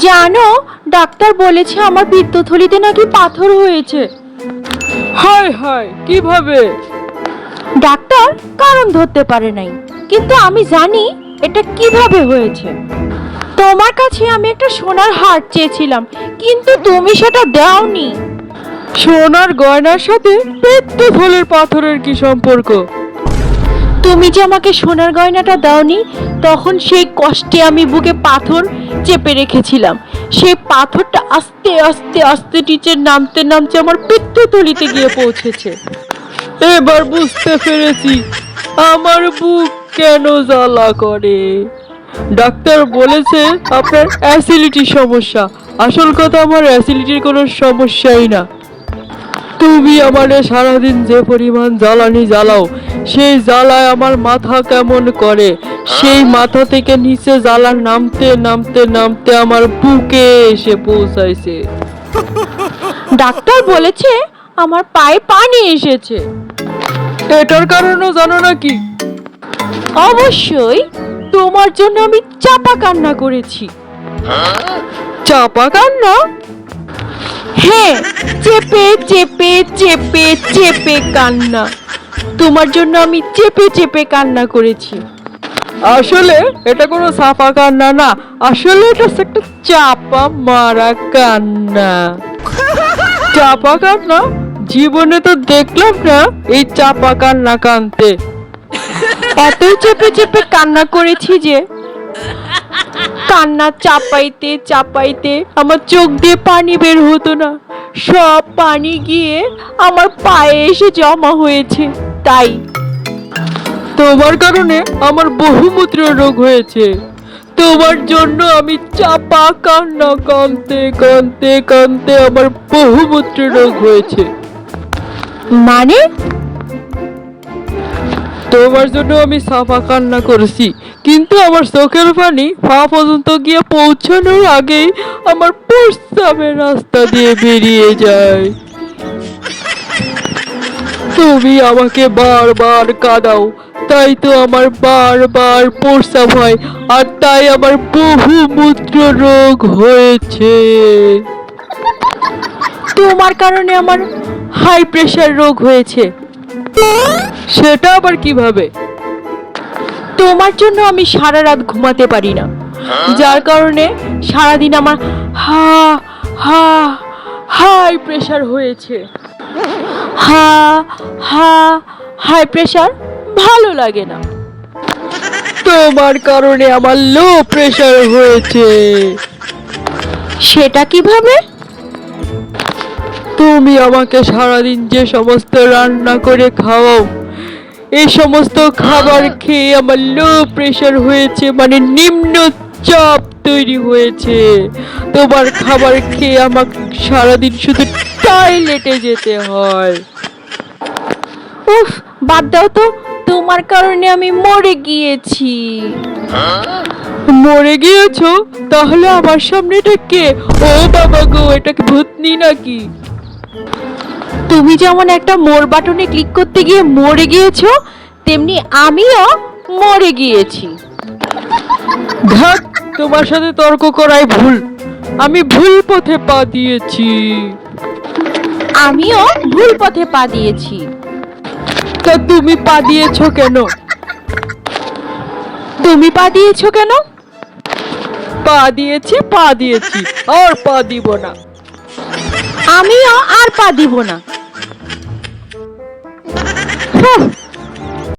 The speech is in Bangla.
জানো, ডাক্তার বলেছে আমার পিত্তথলিতে নাকি পাথর হয়েছে। হায় হায়, কিভাবে? ডাক্তার কারণ ধরতে পারে নাই, কিন্তু আমি জানি এটা কিভাবে হয়েছে। তোমার কাছে আমি একটা সোনার হার চেয়েছিলাম, কিন্তু তুমি সেটা দাওনি। সোনার গয়নার সাথে পিত্তথলির পাথরের কি সম্পর্ক? তুমি যে আমাকে সোনার গয়নাটা দাওনি, তখন সেই কষ্টে আমি বুকে পাথর চেপে রেখেছিলাম। সেই পাথরটা আস্তে আস্তে আস্তে নিচে নামতে নামতে আমার পিত্তথলিতে গিয়ে পৌঁছেছে। এবার বুঝতে পেরেছি আমার বুক কেন জ্বালা করে। ডাক্তার বলেছে আপনার অ্যাসিডিটির সমস্যা। আসল কথা, আমার অ্যাসিডিটির কোনো সমস্যাই না। তুমি আমারে সারাদিন যে পরিমাণ জ্বালানি জ্বালাও, সেই জ্বালায় আমার মাথা কেমন করে। সেই মাথা থেকে নিচে জ্বালা নামতে নামতে নামতে আমার বুকে এসে পৌঁছাইছে। ডাক্তার বলেছে আমার পায়ে পানি এসেছে। এটার কারণও জানো নাকি? অবশ্যই, তোমার জন্য আমি চাপা কান্না করেছি। চাপা কান্না? হ্যাঁ, চেপে চেপে চেপে চেপে কান্না। তোমার জন্য আমি চেপে চেপে কান্না করেছি। আসলে এটা কোনো চাপা কান্না না, আসলে এটা হচ্ছে একটা চাপা মারা কান্না। চাপা কান্না? জীবনে তো দেখলাম না এই চাপা কান্না কানতে। এতই চেপে চেপে কান্না করেছি যে কান্না চাপাইতে চাপাইতে আমার চোখ দিয়ে পানি বের হতো না। সব পানি গিয়ে আমার পায়ে এসে জমা হয়েছে। তাই তোমার কারণে আমার বহুমূত্র রোগ হয়েছে। তোমার জন্য আমি চাপা কান্না কানতে কানতে কানতে আমার বহুমূত্র রোগ হয়েছে। মানে তোমার জন্য আমি সাফা কান্না করেছি, কিন্তু আমার চোখের পানি পা পর্যন্ত গিয়ে পৌঁছানোর আগেই আমার প্রস্রাবের রাস্তা দিয়ে বেরিয়ে যায়। তুমি আমাকে বারবার কাঁদাও, তাই তো আমার বারবার প্রস্রাব হয়, আর তাই আমার বহুমূত্র রোগ হয়েছে। তোমার কারণে আমার হাই প্রেশার রোগ হয়েছে। সেটা আবার কিভাবে? তোমার জন্য আমি সারা রাত ঘুমাতে পারি না, যার কারণে সারাদিন আমার হা হা হাই প্রেশার হয়েছে। হা হা হাই প্রেশার ভালো লাগে না। তোমার কারণে আমার লো প্রেশার হয়েছে। সেটা কিভাবে? তুমি আমাকে সারাদিন যে সমস্ত রান্না করে খাওয়াও, এই সমস্ত খাবার খেয়ে আমার লো প্রেশার হয়েছে, মানে নিম্ন চাপ তৈরি হয়েছে। তোমার খাবার খেয়ে আমাকে সারাদিন শুধু টয়লেটে যেতে হয়। উফ, বাদ দাও তো, তোমার কারণে আমি মরে গিয়েছি। মরে গিয়েছো? তাহলে আমার সামনে এটা কে? ও বাবা গো, এটা কি ভূতনি নাকি? তুমি যেমন একটা মোর বাটনে ক্লিক করতে গিয়ে মরে গিয়েছো, তেমনি আমিও মরে গিয়েছি। ধ্যাৎ, তোমার সাথে তর্ক করাই ভুল। আমি ভুল পথে পা দিয়েছি। আমিও ভুল পথে পা দিয়েছি। তা তুমি পা দিয়েছো কেন? তুমি পা দিয়েছো কেন? পা দিয়েছি, পা দিয়েছি, আর পা দিব না। আমিও আর পা দিব না।